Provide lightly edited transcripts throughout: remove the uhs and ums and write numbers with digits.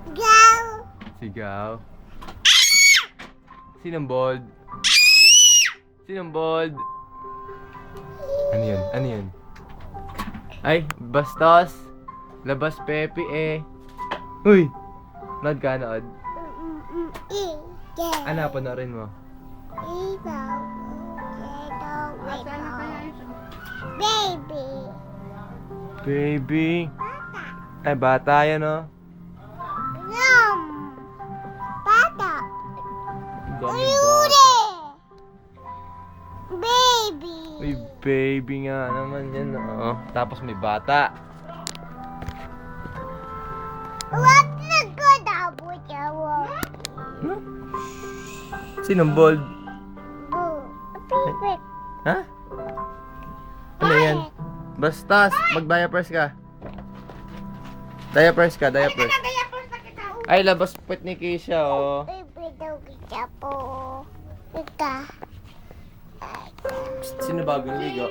Sigaw. Sigaw. Sinong bold? Sinong bold? Ano yun? Ano yun? Ay, bastos. Labas Pepe eh. Uy! Nood ka, nood. Ano, panoorin mo? Baby. Baby. Ay, bata yan, oh. Yum. Bata. Ang daming Uyuri. bata. Baby. Uy, baby nga naman yan, oh. Tapos may bata. What nagkadabo siya? Huh? Sinong bold? Pipit. Ha? Ano yan? Bastas, mag-diapers ka. Diapers ka, diapers. Ay, labas puwet ni Keisha, oh. Pipit daw kita po. Ika. Sino bagong ligo?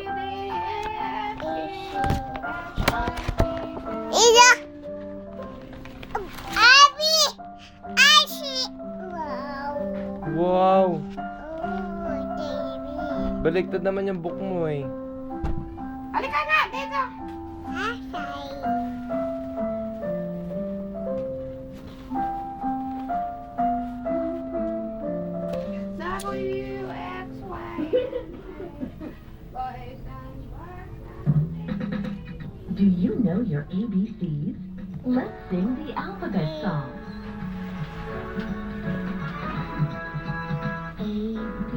Ida. Abi. Ashi. Wow. Wow! Oh, baby. Baliktad naman yung book mo, eh. Halika na, dito. Asay. WXY. Boys and Do you know your ABCs? Let's sing the alphabet song. A, B,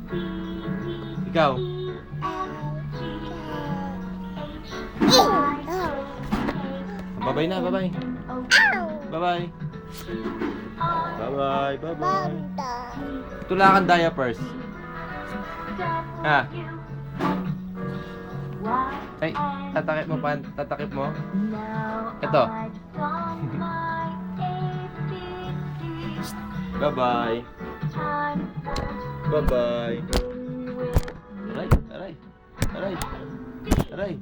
C, D, Ikaw. Bye-bye na, bye-bye. Bye-bye. Bye-bye, bye-bye. Tulakan diapers. Ha? Ay, tatakip mo pa, tatakip mo. Ito. Bye-bye. Bye-bye. Aray, aray. Aray. Aray.